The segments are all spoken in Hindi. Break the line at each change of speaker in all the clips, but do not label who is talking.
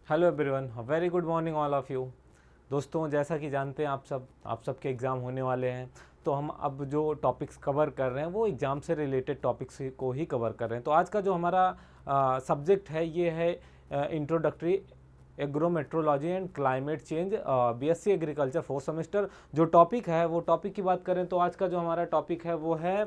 Hello everyone, very good morning all of you. दोस्तों, जैसा कि जानते हैं आप सबके एग्ज़ाम होने वाले हैं। तो हम अब जो टॉपिक्स कवर कर रहे हैं वो एग्ज़ाम से रिलेटेड टॉपिक्स को ही कवर कर रहे हैं। तो आज का जो हमारा सब्जेक्ट है ये है introductory agrometeorology and climate change, BSc agriculture fourth semester. जो टॉपिक है वो टॉपिक की बात करें तो आज का जो हमारा टॉपिक है वो है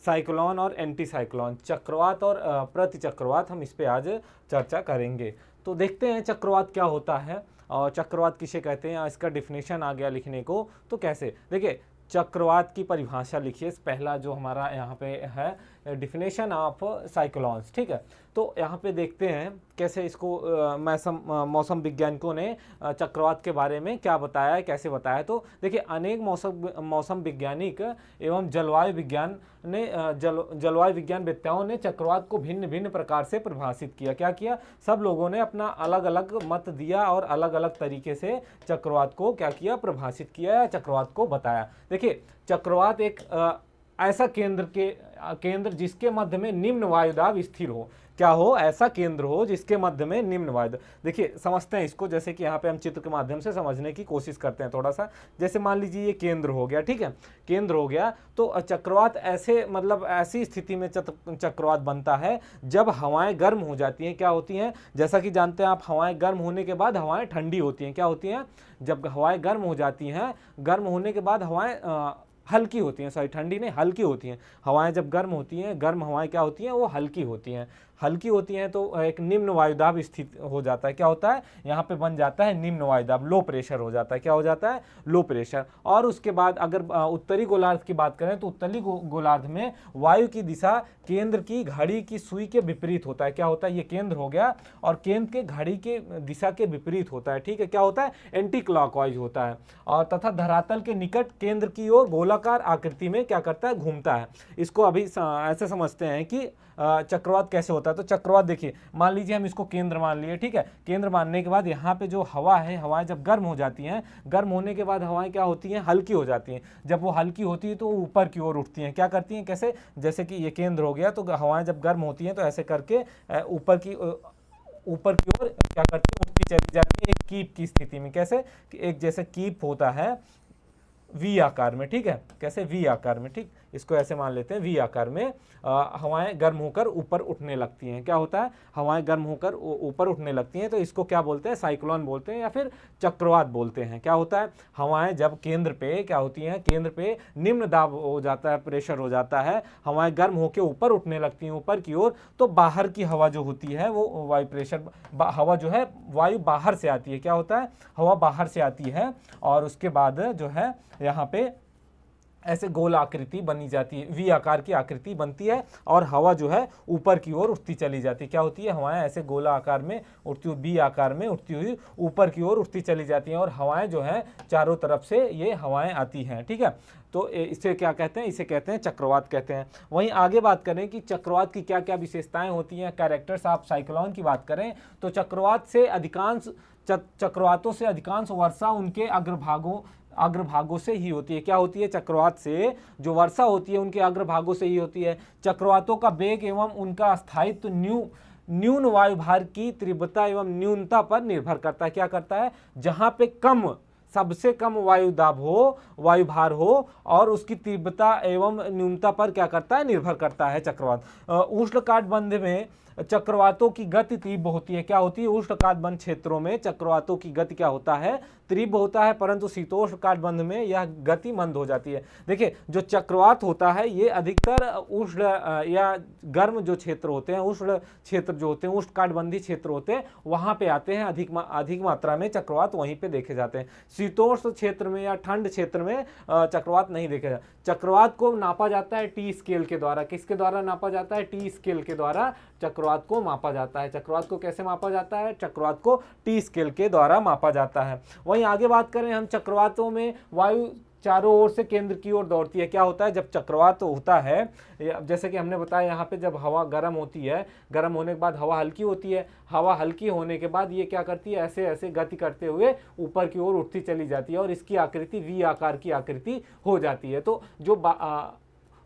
साइक्लोन और एंटी साइक्लोन, चक्रवात और प्रति चक्रवात। हम इस पे आज चर्चा करेंगे। तो देखते हैं चक्रवात क्या होता है और चक्रवात किसे कहते हैं। इसका डिफिनेशन आ गया लिखने को, तो कैसे देखिए चक्रवात की परिभाषा लिखिए। पहला जो हमारा यहाँ पे है डिफिनेशन ऑफ साइक्लोन्स, ठीक है। तो यहाँ पे देखते हैं कैसे इसको मौसम वैज्ञानिकों ने चक्रवात के बारे में क्या बताया है, कैसे बताया है। तो देखिए अनेक मौसम वैज्ञानिक एवं जलवायु विज्ञानवेत्ताओं ने चक्रवात को भिन्न भिन्न प्रकार से परिभाषित किया। क्या किया, सब लोगों ने अपना अलग अलग मत दिया और अलग अलग तरीके से चक्रवात को क्या किया, परिभाषित किया या चक्रवात को बताया। देखिए चक्रवात एक ऐसा केंद्र जिसके मध्य में निम्न वायुदाब स्थिर हो। क्या हो, ऐसा केंद्र हो जिसके मध्य में निम्न वायुदाब। देखिए समझते हैं इसको, जैसे कि यहाँ पे हम चित्र के माध्यम से समझने की कोशिश करते हैं थोड़ा सा। जैसे मान लीजिए ये केंद्र हो गया, ठीक है, केंद्र हो गया। तो चक्रवात ऐसे मतलब ऐसी स्थिति में चक्रवात बनता है जब हवाएं गर्म हो जाती हैं। क्या होती हैं, जैसा कि जानते हैं आप, हवाएं गर्म होने के बाद हवाएं ठंडी होती हैं। क्या होती हैं, जब हवाएं गर्म हो जाती हैं, गर्म होने के बाद हवाएं हल्की होती हैं, सॉरी ठंडी नहीं, हल्की होती हैं। हवाएं जब गर्म होती हैं, गर्म हवाएं क्या होती हैं, वो हल्की होती हैं। हल्की होती हैं तो एक निम्न वायुदाब स्थित हो जाता है। क्या होता है, यहाँ पे बन जाता है निम्न वायुदाब, लो प्रेशर हो जाता है। क्या हो जाता है, लो प्रेशर। और उसके बाद अगर उत्तरी गोलार्ध की बात करें तो उत्तरी गोलार्ध में वायु की दिशा केंद्र की घड़ी की सुई के विपरीत होता है। क्या होता है, ये केंद्र हो गया और केंद्र के घड़ी के दिशा के विपरीत होता है, ठीक है। क्या होता है, एंटी क्लॉकवाइज होता है। और तथा धरातल के निकट केंद्र की ओर गोलाकार आकृति में क्या करता है, घूमता है। इसको अभी ऐसे समझते हैं कि चक्रवात कैसे होता है। तो चक्रवात देखिए, मान लीजिए हम इसको केंद्र मान लिए, ठीक है। केंद्र मानने के बाद यहाँ पे जो हवा है, हवाएं जब गर्म हो जाती हैं, गर्म होने के बाद हवाएं क्या होती हैं, हल्की हो जाती हैं। जब वो हल्की होती है तो ऊपर की ओर उठती हैं। क्या करती हैं, कैसे, जैसे कि ये केंद्र हो गया, तो हवाएं जब गर्म होती हैं तो ऐसे करके ऊपर की ओर क्या करती है, उठती चली जाती है एक कीप की स्थिति में। कैसे, कि एक जैसे कीप होता है वी आकार में, ठीक है, कैसे वी आकार में, ठीक, इसको ऐसे मान लेते हैं वी आकार में। हवाएं गर्म होकर ऊपर उठने लगती हैं। क्या होता है, हवाएं गर्म होकर ऊपर उठने लगती हैं, तो इसको क्या बोलते हैं, साइक्लोन बोलते हैं या फिर चक्रवात बोलते हैं। क्या होता है, हवाएं जब केंद्र पे क्या होती हैं, केंद्र पे निम्न दाब हो जाता है, प्रेशर हो जाता है, हवाएं गर्म होकर ऊपर उठने लगती हैं ऊपर की ओर, तो बाहर की हवा जो होती है वो वायु प्रेशर, हवा जो है वायु बाहर से आती है। क्या होता है, हवा बाहर से आती है और उसके बाद जो है यहाँ पे ऐसे गोल आकृति बनी जाती है, वी आकार की आकृति बनती है और हवा जो है ऊपर की ओर उठती चली जाती है। क्या होती है, हवाएं ऐसे गोला आकार में उठती हुई, बी आकार में उठती हुई ऊपर की ओर उठती चली जाती हैं और हवाएं जो है चारों तरफ से ये हवाएं आती हैं, ठीक है। तो इसे क्या कहते हैं, इसे कहते हैं चक्रवात कहते हैं। वहीं आगे बात करें कि चक्रवात की क्या क्या विशेषताएं होती हैं, कैरेक्टर्स ऑफ साइक्लोन की बात करें तो चक्रवातों से अधिकांश वर्षा उनके अग्रभागों से ही होती है। क्या होती है, चक्रवात से जो वर्षा होती है उनके अग्रभागों से ही होती है। चक्रवातों का वेग एवं उनका स्थायित्व न्यून वायुभार की तीव्रता एवं न्यूनता पर निर्भर करता है। क्या करता है, जहां पे सबसे कम वायुभार हो और उसकी तीव्रता एवं न्यूनता पर क्या करता है, निर्भर करता है चक्रवात। उष्णकटिबंध में चक्रवातों की गति तीव्र होती है। क्या होती है, उष्णकटिबंध क्षेत्रों में चक्रवातों की गति क्या होता है, तीव्र होता है, परंतु शीतोष्ण कटिबंध में यह गति मंद हो जाती है। देखिए जो चक्रवात होता है ये अधिकतर उष्ण या गर्म जो क्षेत्र होते हैं, उष्ण क्षेत्र जो होते हैं, उष्ण कटिबंधीय क्षेत्र होते हैं, वहां पे आते हैं। अधिक मात्रा में चक्रवात वहीं पे देखे जाते हैं। शीतोष्ण क्षेत्र में या ठंड क्षेत्र में चक्रवात नहीं देखे जाते। चक्रवात को नापा जाता है टी स्केल के द्वारा। किसके द्वारा नापा जाता है, टी स्केल के द्वारा चक्रवात को मापा जाता है। चक्रवात को कैसे मापा जाता है, चक्रवात को टी स्केल के द्वारा मापा जाता है। वहीं आगे बात करें हम, चक्रवातों में वायु चारों ओर से केंद्र की ओर दौड़ती है। क्या होता है, जब चक्रवात होता है, जैसे कि हमने बताया यहाँ पे, जब हवा गर्म होती है, गर्म होने के बाद हवा हल्की होती है, हवा हल्की होने के बाद ये क्या करती है, ऐसे ऐसे गति करते हुए ऊपर की ओर उठती चली जाती है और इसकी आकृति वी आकार की आकृति हो जाती है। तो जो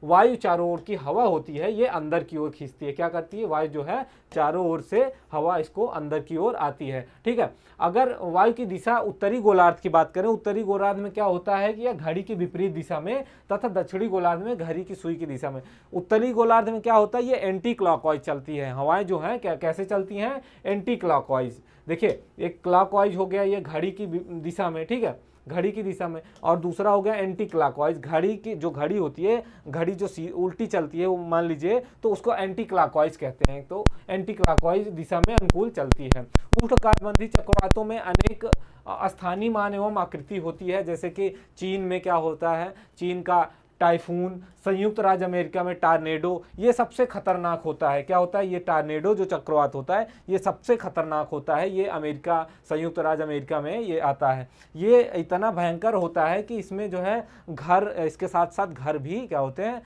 वायु चारों ओर की हवा होती है ये अंदर की ओर खींचती है। क्या करती है? वायु जो है चारों ओर से हवा इसको अंदर की ओर आती है। ठीक है, अगर वायु की दिशा उत्तरी गोलार्ध की बात करें, उत्तरी गोलार्ध में क्या होता है कि यह घड़ी की विपरीत दिशा में तथा दक्षिणी गोलार्ध में घड़ी की सुई की दिशा में। उत्तरी गोलार्ध में क्या होता है? ये एंटी क्लॉकवाइज चलती है हवाएं जो हैं, क्या कैसे चलती हैं? Anti clockwise. देखिए, एक क्लॉकवाइज हो गया ये घड़ी की दिशा में, ठीक है, घड़ी की दिशा में, और दूसरा हो गया एंटी क्लॉकवाइज। घड़ी की जो घड़ी होती है, घड़ी जो उल्टी चलती है वो मान लीजिए, तो उसको एंटी क्लॉकवाइज कहते हैं। तो एंटी क्लॉकवाइज दिशा में अनुकूल चलती है। उष्णकटिबंधीय चक्रवातों में अनेक स्थानीय मान एवं आकृति होती है, जैसे कि चीन में क्या होता है, चीन का टाइफून, संयुक्त राज्य अमेरिका में टार्नेडो, ये सबसे खतरनाक होता है। क्या होता है? ये टार्नेडो जो चक्रवात होता है ये सबसे खतरनाक होता है। ये अमेरिका, संयुक्त राज्य अमेरिका में ये आता है। ये इतना भयंकर होता है कि इसमें जो है घर, इसके साथ साथ घर भी क्या होते हैं,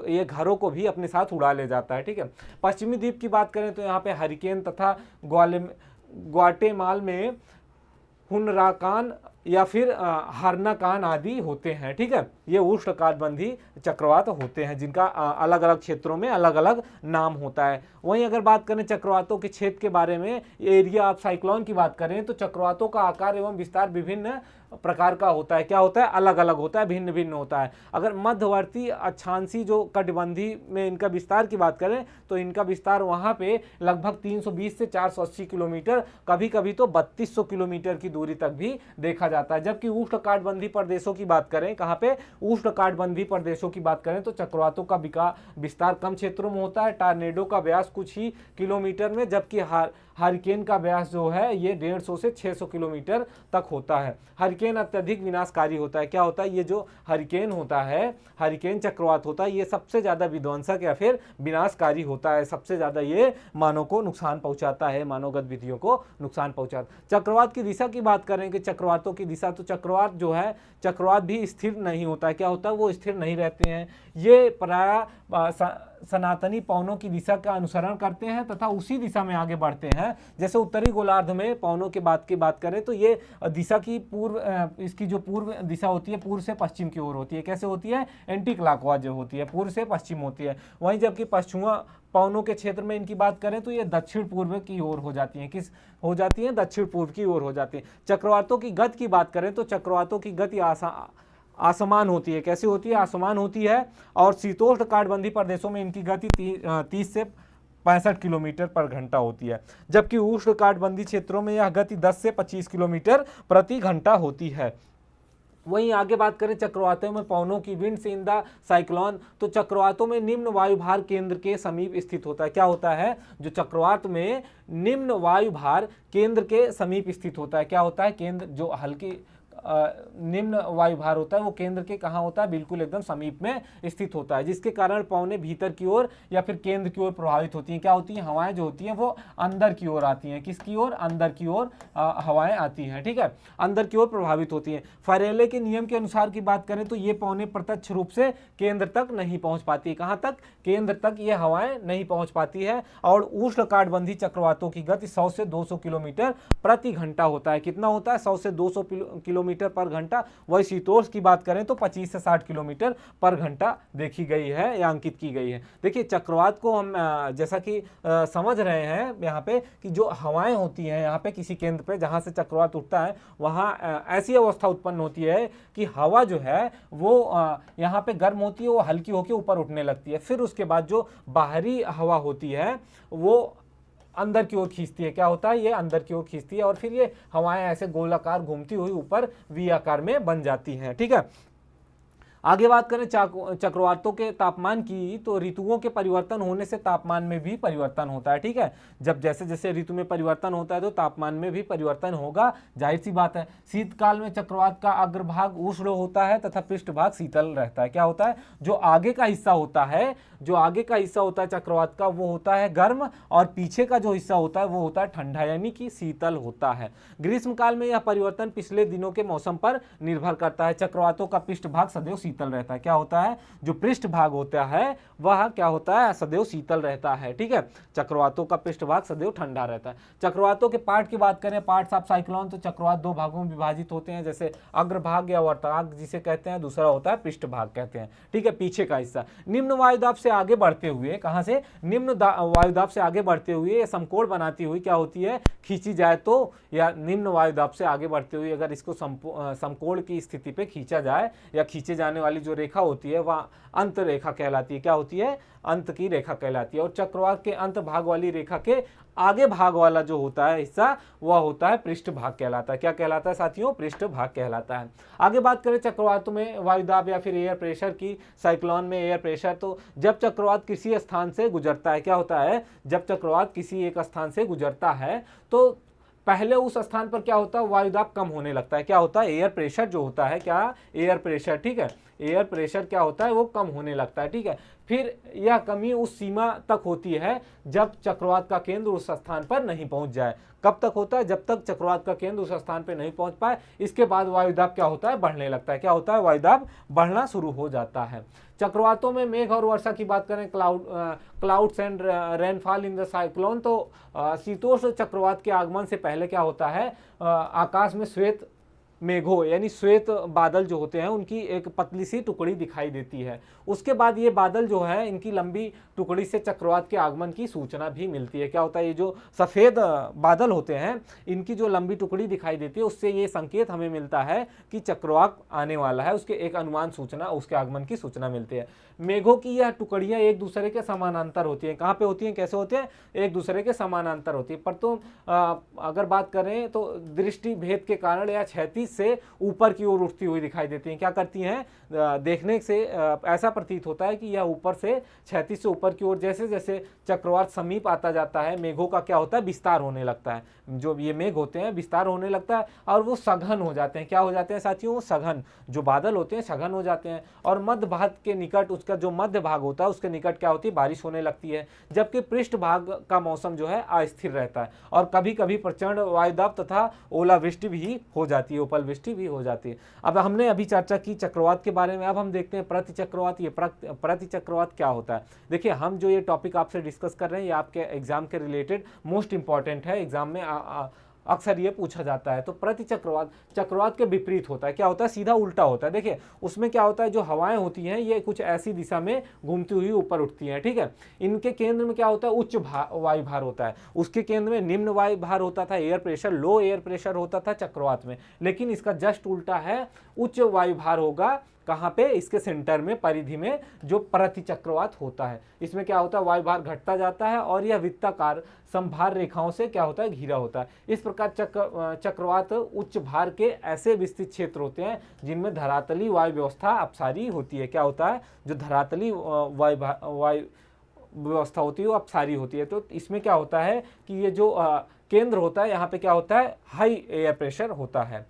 ये घरों को भी अपने साथ उड़ा ले जाता है। ठीक है, पश्चिमी द्वीप की बात करें तो यहाँ पे हरिकेन तथा ग्वाटेमाल में हुनराकान या फिर हार्नाकान आदि होते हैं। ठीक है, ये उष्णकटिबंधीय चक्रवात होते हैं जिनका अलग अलग क्षेत्रों में अलग अलग नाम होता है। वहीं अगर बात करें चक्रवातों के क्षेत्र के बारे में, एरिया ऑफ साइक्लोन की बात करें, तो चक्रवातों का आकार एवं विस्तार विभिन्न प्रकार का होता है। क्या होता है? अलग अलग होता है, भिन्न भिन्न होता है। अगर मध्यवर्ती अक्षांशीय जो कटिबंधी में इनका विस्तार की बात करें तो इनका विस्तार वहाँ पे लगभग 320 से 480 किलोमीटर, कभी कभी तो 3200 किलोमीटर की दूरी तक भी देखा जाता है। जबकि उष्णकटिबंधीय प्रदेशों की बात करें, कहाँ पे? उष्णकटिबंधीय प्रदेशों की बात करें तो चक्रवातों का विस्तार कम क्षेत्रों में होता है। टॉर्नेडो का व्यास कुछ ही किलोमीटर में, जबकि हरिकेन का व्यास जो है ये 150 से 600 किलोमीटर तक होता है। हरिकेन अत्यधिक विनाशकारी होता है। क्या होता है? ये जो हरिकेन होता है, हरिकेन चक्रवात होता है, ये सबसे ज़्यादा विध्वंसक या फिर विनाशकारी होता है। सबसे ज़्यादा ये मानव को नुकसान पहुंचाता है, मानव गतिविधियों को नुकसान पहुंचाता है। चक्रवात की दिशा की बात करें कि चक्रवातों की दिशा, तो चक्रवात जो है, चक्रवात भी स्थिर नहीं होता है। क्या होता है? वो स्थिर नहीं रहते हैं। ये प्रायः सनातनी पवनों की दिशा का अनुसरण करते हैं तथा उसी दिशा में आगे बढ़ते हैं। जैसे उत्तरी गोलार्ध में पवनों की बात करें तो ये दिशा की इसकी जो पूर्व दिशा होती है पूर्व से पश्चिम की ओर होती है। कैसे होती है? एंटी क्लॉकवाइज होती है, पूर्व से पश्चिम होती है। वहीं जबकि पश्चिमा पवनों के क्षेत्र में इनकी बात करें तो ये दक्षिण पूर्व की ओर हो जाती हैं। किस हो जाती हैं? दक्षिण पूर्व की ओर हो जाती हैं। चक्रवातों की गति की बात करें तो चक्रवातों की गति आसमान होती है। कैसी होती है? आसमान होती है। और शीतोष्ण कटिबंधीय प्रदेशों में इनकी गति 30 से 65 किलोमीटर पर घंटा होती है, जबकि उष्ण कटिबंधीय क्षेत्रों में यह गति 10 से 25 किलोमीटर प्रति घंटा होती है। वहीं आगे बात करें चक्रवातों में पवनों की, विंड्स इन द साइक्लोन, तो चक्रवातों में निम्न वायुभार केंद्र के समीप स्थित होता है। क्या होता है? जो चक्रवात में निम्न वायुभार केंद्र के समीप स्थित होता है। क्या होता है? केंद्र जो हल्की निम्न वायुभार होता है वो केंद्र के कहाँ होता है? बिल्कुल एकदम समीप में स्थित होता है, जिसके कारण पवनें भीतर की ओर या फिर केंद्र की ओर प्रभावित होती हैं। क्या होती हैं? हवाएं जो होती हैं वो अंदर की ओर आती हैं। किसकी ओर? अंदर की ओर हवाएं आती हैं। ठीक है, अंदर की ओर प्रभावित होती हैं। फरेले के नियम के अनुसार की बात करें तो ये पवनें प्रत्यक्ष रूप से केंद्र तक नहीं पहुंच पाती है। कहाँ तक? केंद्र तक ये हवाएं नहीं पहुंच पाती है। और उष्ण कटिबंधीय चक्रवातों की गति 100 से 200 किलोमीटर प्रति घंटा होता है। कितना होता है? 100 से 200 किलोमीटर पर घंटा। वही शीतोष्ण की बात करें तो 25 से 60 किलोमीटर पर घंटा देखी गई है या अंकित की गई है। देखिए, चक्रवात को हम जैसा कि समझ रहे हैं यहाँ पे कि जो हवाएं होती हैं यहाँ पे किसी केंद्र पे जहाँ से चक्रवात उठता है वहाँ ऐसी अवस्था उत्पन्न होती है कि हवा जो है वो यहाँ पे गर्म होती है, वो हल्की होकर ऊपर उठने लगती है। फिर उसके बाद जो बाहरी हवा होती है वो अंदर की ओर खींचती है। क्या होता है? ये अंदर की ओर खींचती है और फिर ये हवाएं ऐसे गोलाकार घूमती हुई ऊपर वी आकार में बन जाती हैं। ठीक है, आगे बात करें चक्रवातों के तापमान की, तो ऋतुओं के परिवर्तन होने से तापमान में भी परिवर्तन होता है। ठीक है, जब जैसे जैसे ऋतु में परिवर्तन होता है तो तापमान में भी परिवर्तन होगा, जाहिर सी बात है। शीतकाल में चक्रवात का अग्रभाग उष्ण होता है तथा पृष्ठभाग शीतल रहता है। क्या होता है? जो आगे का हिस्सा होता है, जो आगे का हिस्सा होता है चक्रवात का, वो होता है गर्म, और पीछे का जो हिस्सा होता है वो होता है ठंडा, यानी कि शीतल होता है। ग्रीष्म काल में यह परिवर्तन पिछले दिनों के मौसम पर निर्भर करता है। चक्रवातों का पृष्ठभाग सदैव शीतल रहता है। क्या होता है, जो पृष्ठभाग होता है वह क्या होता है, सदैव शीतल रहता है। ठीक है, चक्रवातों का पृष्ठभाग सदैव ठंडा रहता है। चक्रवातों के पार्ट की बात करें, पार्ट्स ऑफ साइक्लोन, तो चक्रवात दो भागों में विभाजित होते हैं, जैसे अग्रभाग या वर्तभाग जिसे कहते हैं, दूसरा होता है पृष्ठभाग कहते हैं। ठीक है, पीछे का हिस्सा। निम्न वायुदाब से आगे बढ़ते हुए, कहां से, निम्न वायुदाब से आगे बढ़ते हुए या समकोण बनाती हुई क्या होती है, खींची जाए तो, या निम्न वायुदाब से आगे बढ़ते हुए अगर इसको समकोण की स्थिति पे खींचा जाए, या खींचे जाने वाली जो रेखा होती है वह अंत रेखा कहलाती है। क्या होती है, अंत की रेखा कहलाती है। और चक्रवात के अंत भाग वाली रेखा के आगे भाग वाला जो होता है हिस्सा, वह होता है पृष्ठभाग कहलाता है। क्या कहलाता है साथियों, पृष्ठभाग कहलाता है। आगे बात करें चक्रवातों में वायुदाब या फिर एयर प्रेशर की, साइक्लोन में एयर प्रेशर, तो जब चक्रवात किसी स्थान से गुजरता है, क्या होता है, जब चक्रवात किसी एक स्थान से गुजरता है तो पहले उस स्थान पर क्या होता है, वायुदाब कम होने लगता है। क्या होता है, एयर प्रेशर जो होता है, क्या, एयर प्रेशर, ठीक है, एयर प्रेशर क्या होता है, वो कम होने लगता है। ठीक है, फिर यह कमी उस सीमा तक होती है जब चक्रवात का केंद्र उस स्थान पर नहीं पहुंच जाए। कब तक होता है, जब तक चक्रवात का केंद्र उस स्थान पर नहीं पहुंच पाए। इसके बाद वायुदाब क्या होता है, बढ़ने लगता है। क्या होता है, वायुदाब बढ़ना शुरू हो जाता है। चक्रवातों में मेघ और वर्षा की बात करें, clouds and rainfall in the cyclone, तो शीतोष्ण चक्रवात के आगमन से पहले क्या होता है, आकाश में श्वेत मेघों यानी श्वेत बादल जो होते हैं उनकी एक पतली सी टुकड़ी दिखाई देती है। उसके बाद ये बादल जो है, इनकी लंबी टुकड़ी से चक्रवात के आगमन की सूचना भी मिलती है। क्या होता है, ये जो सफ़ेद बादल होते हैं, इनकी जो लंबी टुकड़ी दिखाई देती है, उससे ये संकेत हमें मिलता है कि चक्रवात आने वाला है। उसके एक अनुमान सूचना, उसके आगमन की सूचना मिलती है। मेघों की यह टुकड़ियाँ एक दूसरे के समानांतर होती हैं। कहाँ पे होती हैं, कैसे होते हैं, एक दूसरे के समानांतर होती है। पर तो अगर बात करें तो दृष्टि भेद के कारण या क्षैतिज से ऊपर की ओर उठती हुई दिखाई देती हैं। क्या करती हैं, देखने से ऐसा प्रतीत होता है कि यह ऊपर से, क्षैतिज से ऊपर की ओर जैसे जैसे चक्रवात समीप आता जाता है, मेघों का क्या होता है, विस्तार होने लगता है। जो ये मेघ होते हैं विस्तार होने लगता है और वो सघन हो जाते हैं। क्या हो जाते हैं साथियों, सघन, जो बादल होते हैं सघन हो जाते हैं। और मध्य भाग के निकट, उसका जो मध्य भाग होता है उसके निकट क्या होती है, बारिश होने लगती है। जबकि पृष्ठ भाग का मौसम जो है अस्थिर रहता है और कभी कभी प्रचंड वायुदाब तथा ओलावृष्टि भी हो जाती है, उपल वृष्टि भी हो जाती है। अब हमने अभी चर्चा की चक्रवात के बारे में, अब हम देखते हैं प्रति चक्रवात। ये प्रति चक्रवात क्या होता है। देखिए, हम जो ये टॉपिक आपसे डिस्कस कर रहे हैं ये आपके एग्जाम के रिलेटेड मोस्ट इंपॉर्टेंट है, एग्जाम में अक्सर ये पूछा जाता है। तो प्रति चक्रवात, चक्रवात के विपरीत होता है। क्या होता है, सीधा उल्टा होता है। देखिए, उसमें क्या होता है, जो हवाएं होती हैं ये कुछ ऐसी दिशा में घूमती हुई ऊपर उठती हैं। ठीक है, इनके केंद्र में क्या होता है, उच्च वायु भार होता है। उसके केंद्र में निम्न वायु भार होता था, एयर प्रेशर, लो एयर प्रेशर होता था चक्रवात में। लेकिन इसका जस्ट उल्टा है, उच्च वायु भार होगा कहाँ पे, इसके सेंटर में, परिधि में, जो प्रति चक्रवात होता है। इसमें क्या होता है, वायुभार घटता जाता है और यह वृत्ताकार समभार रेखाओं से क्या होता है, घिरा होता है। इस प्रकार चक्रवात उच्च भार के ऐसे विस्तृत क्षेत्र होते हैं जिनमें धरातली वायु व्यवस्था अपसारी होती है। क्या होता है, जो धरातली वायु व्यवस्था होती है वो अपसारी होती है। तो इसमें क्या होता है कि ये जो केंद्र होता है, यहाँ पे क्या होता है, हाई एयर प्रेशर होता है।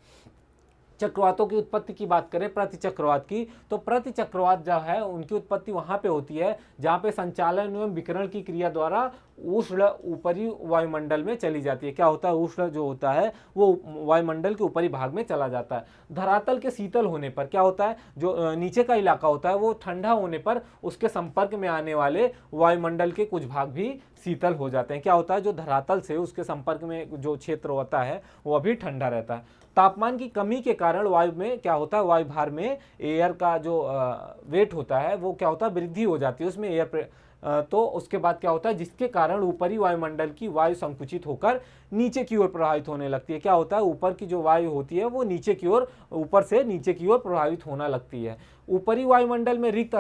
चक्रवातों की उत्पत्ति की बात करें, प्रति चक्रवात की, तो प्रति चक्रवात जो है उनकी उत्पत्ति वहां पे होती है जहां पे संचालन एवं विकिरण की क्रिया द्वारा उष्ण ऊपरी वायुमंडल में चली जाती है। क्या होता है, उष्ण जो होता है वो वायुमंडल के ऊपरी भाग में चला जाता है। धरातल के शीतल होने पर क्या होता है, जो नीचे का इलाका होता है वो ठंडा होने पर उसके संपर्क में आने वाले वायुमंडल के कुछ भाग भी शीतल हो जाते हैं। क्या होता है, जो धरातल से उसके संपर्क में जो क्षेत्र होता है वो अभी ठंडा रहता है। तापमान की कमी के कारण वायु में क्या होता है, वायु भार में एयर का जो वेट होता है वो क्या होता है, वृद्धि हो जाती है उसमें एयर तो उसके बाद क्या होता है, जिसके कारण ऊपरी वायुमंडल की वायु संकुचित होकर नीचे की ओर प्रभावित होने लगती है। क्या होता है, ऊपर की जो वायु होती है वो नीचे की ओर, ऊपर से नीचे की ओर प्रभावित होना लगती है। ऊपरी वायुमंडल में रिक्त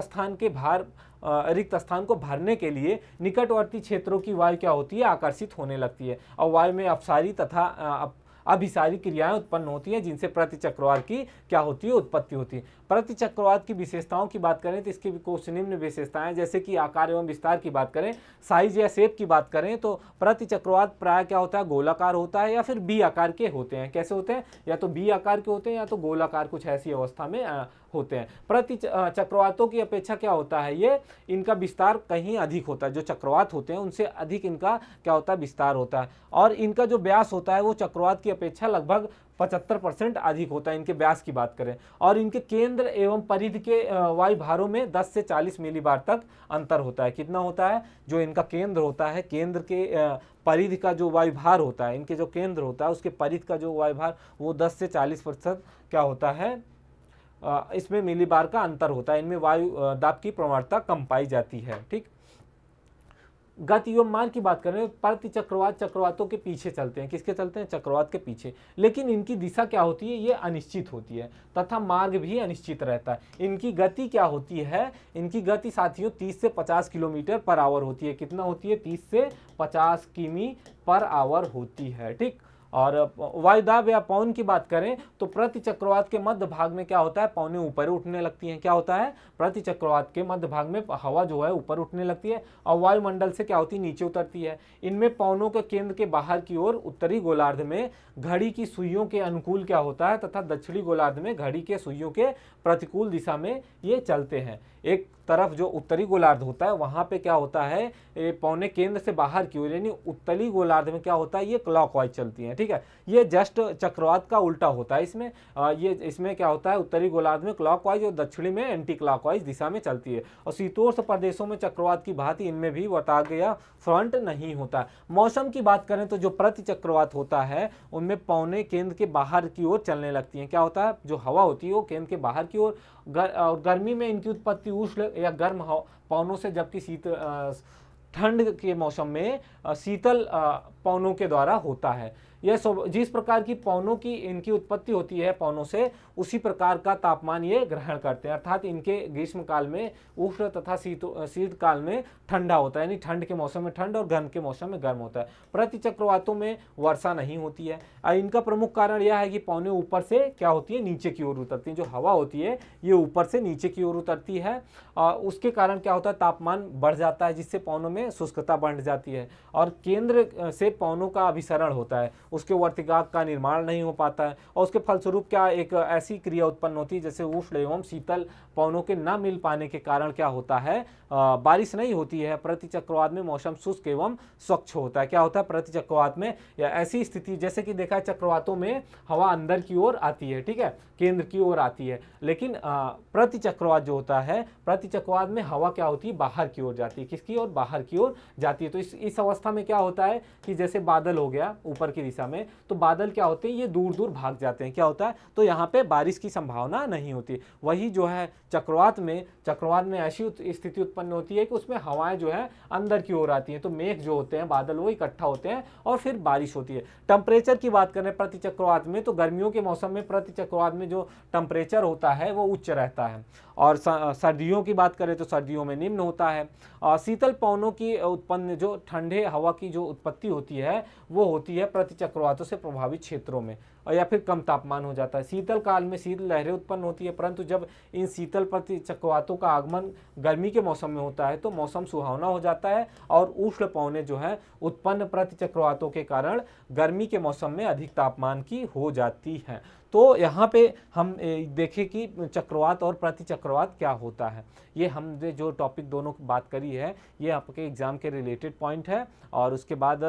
स्थान को भरने के लिए निकटवर्ती क्षेत्रों की वायु क्या होती है, आकर्षित होने लगती है और वायु में अपसारी तथा अभिसारी क्रियाएं उत्पन्न होती हैं जिनसे प्रति चक्रवात की क्या होती है, उत्पत्ति होती है। प्रति चक्रवात की विशेषताओं की बात करें तो इसकी कुछ निम्न विशेषताएं, जैसे कि आकार एवं विस्तार की बात करें, साइज या शेप की बात करें तो प्रति चक्रवात प्राय क्या होता है, गोलाकार होता है या फिर बी आकार के होते हैं। कैसे होते हैं, या तो बी आकार के होते हैं या तो गोलाकार, कुछ ऐसी अवस्था में होते हैं। प्रति चक्रवातों की अपेक्षा क्या होता है, ये इनका विस्तार कहीं अधिक होता है। जो चक्रवात होते हैं उनसे अधिक इनका क्या होता है, विस्तार होता है। और इनका जो व्यास होता है वो चक्रवात की अपेक्षा लगभग 75% अधिक होता है, इनके व्यास की बात करें। और इनके केंद्र एवं परिधि के वायु भारों में 10 से 40 मिलीबार तक अंतर होता है। कितना होता है? जो इनका केंद्र होता है, केंद्र के परिधि का जो वायुभार होता है, इनके जो केंद्र होता है उसके परिधि का जो वायुभार वो 10 से 40% क्या होता है, इसमें मिलीबार का अंतर होता है। इनमें वायु दाब की प्रवणता कम पाई जाती है। ठीक, गति एवं मार्ग की बात करें, प्रति चक्रवात चक्रवातों के पीछे चलते हैं। किसके चलते हैं? चक्रवात के पीछे। लेकिन इनकी दिशा क्या होती है? ये अनिश्चित होती है तथा मार्ग भी अनिश्चित रहता है। इनकी गति क्या होती है? इनकी गति साथियों 30 से 50 किलोमीटर पर आवर होती है। कितना होती है? 30 से 50 किमी पर आवर होती है। ठीक, और वायुदाब या पवन की बात करें तो प्रति चक्रवात के मध्य भाग में क्या होता है? पवनें ऊपर उठने लगती हैं। क्या होता है? प्रति चक्रवात के मध्य भाग में हवा जो है ऊपर उठने लगती है और वायुमंडल से क्या होती है? नीचे उतरती है। इनमें पवनों के केंद्र के बाहर की ओर उत्तरी गोलार्ध में घड़ी की सुइयों के अनुकूल क्या होता है तथा दक्षिणी गोलार्ध में घड़ी के सुइयों के प्रतिकूल दिशा में ये चलते हैं। एक तरफ जो उत्तरी गोलार्ध होता है वहां पे क्या होता है? पौने केंद्र से बाहर की ओर यानी उत्तरी गोलार्ध में क्या होता है? ये क्लॉकवाइज चलती हैं। ठीक है, ये जस्ट चक्रवात का उल्टा होता है। इसमें क्या होता है? उत्तरी गोलार्ध में क्लॉकवाइज और दक्षिणी में एंटी क्लॉकवाइज दिशा में चलती है। और शीतोष्ण प्रदेशों में चक्रवात की भांति इनमें भी वर्ताग या फ्रंट नहीं होता। मौसम की बात करें तो जो प्रति चक्रवात होता है उनमें पौने केंद्र के बाहर की ओर चलने लगती हैं। क्या होता है? जो हवा होती है वो केंद्र के बाहर की ओर, और गर्मी में इनकी उत्पत्ति उष्ण या गर्म पवनों से, जबकि ठंड के मौसम में शीतल पवनों के द्वारा होता है। यह जिस प्रकार की पवनों की इनकी उत्पत्ति होती है पवनों से, उसी प्रकार का तापमान ये ग्रहण करते हैं। अर्थात इनके ग्रीष्म काल में उष्ण तथा शीत काल में ठंडा होता है, यानी ठंड के मौसम में ठंड और गर्म के मौसम में गर्म होता है। प्रति चक्रवातों में वर्षा नहीं होती है। इनका प्रमुख कारण यह है कि पवनें ऊपर से क्या होती है? नीचे की ओर उतरती हैं। जो हवा होती है ये ऊपर से नीचे की ओर उतरती है, उसके कारण क्या होता है? तापमान बढ़ जाता है, जिससे पवनों में शुष्कता बढ़ जाती है और केंद्र से पवनों का अभिसरण होता है, उसके वर्तिकाग का निर्माण नहीं हो पाता है और उसके फलस्वरूप क्या एक ऐसी क्रिया उत्पन्न होती है जैसे उष्ण एवं शीतल पवनों के न मिल पाने के कारण क्या होता है? बारिश नहीं होती है। प्रति चक्रवात में मौसम शुष्क एवं स्वच्छ होता है। क्या होता है? प्रति चक्रवात में या ऐसी स्थिति जैसे कि देखा है चक्रवातों में हवा अंदर की ओर आती है, ठीक है, केंद्र की ओर आती है, लेकिन प्रति चक्रवात जो होता है, प्रति चक्रवात में हवा क्या होती है? बाहर की ओर जाती है। किसकी ओर? बाहर की ओर जाती है। तो इस अवस्था में क्या होता है कि जैसे बादल हो गया ऊपर की दिशा में, तो बादल क्या होते हैं? ये दूर दूर भाग जाते हैं। क्या होता है? तो यहाँ पे बारिश की संभावना नहीं होती। वही जो है चक्रवात में ऐसी स्थिति उत्पन्न होती है कि उसमें हवाएं जो है अंदर की ओर आती हैं, तो मेघ जो होते हैं, बादल, वो इकट्ठा होते हैं और फिर बारिश होती है। टेम्परेचर की बात करें प्रति चक्रवात में, तो गर्मियों के मौसम में प्रति चक्रवात में जो टेम्परेचर होता है वो उच्च रहता है और सर्दियों की बात करें तो सर्दियों में निम्न होता है। शीतल पवनों की उत्पन्न जो ठंडे हवा की जो उत्पत्ति होती है वो होती है प्रति चक्रवातों से प्रभावित क्षेत्रों में, और या फिर कम तापमान हो जाता है। शीतल काल में शीतल लहरें उत्पन्न होती है, परंतु जब इन शीतल प्रति चक्रवातों का आगमन गर्मी के मौसम में होता है तो मौसम सुहावना हो जाता है और उष्ण पवनें जो है उत्पन्न प्रति चक्रवातों के कारण गर्मी के मौसम में अधिक तापमान की हो जाती हैं। तो यहाँ पे हम देखें कि चक्रवात और प्रति चक्रवात क्या होता है। ये हमने जो टॉपिक दोनों की बात करी है ये आपके एग्जाम के रिलेटेड पॉइंट है, और उसके बाद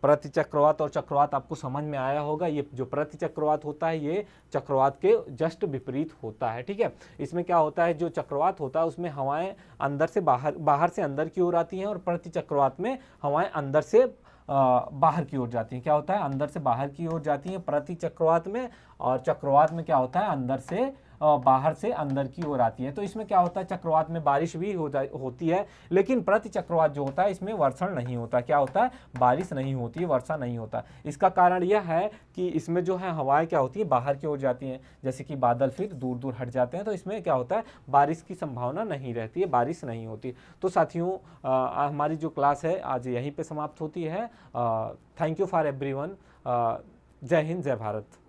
प्रति चक्रवात और चक्रवात आपको समझ में आया होगा। ये जो प्रति चक्रवात होता है ये चक्रवात के जस्ट विपरीत होता है, ठीक है। इसमें क्या होता है, जो चक्रवात होता है उसमें हवाएं अंदर से बाहर से अंदर की ओर आती हैं, और प्रति चक्रवात में हवाएं अंदर से बाहर की ओर जाती हैं। क्या होता है? अंदर से बाहर की ओर जाती हैं प्रति चक्रवात में, और चक्रवात में क्या होता है? अंदर से बाहर से अंदर की ओर आती है। तो इसमें क्या होता है? चक्रवात में बारिश भी होती है, लेकिन प्रति चक्रवात जो होता है इसमें वर्षण नहीं होता। क्या होता है? बारिश नहीं होती है, वर्षा नहीं होता। इसका कारण यह है कि इसमें जो है हवाएं क्या होती है? बाहर की ओर जाती हैं, जैसे कि बादल फिर दूर दूर हट जाते हैं, तो इसमें क्या होता है? बारिश की संभावना नहीं रहती है, बारिश नहीं होती। तो साथियों हमारी जो क्लास है आज यहीं पे समाप्त होती है। Thank you for everyone. जय हिंद, जय भारत।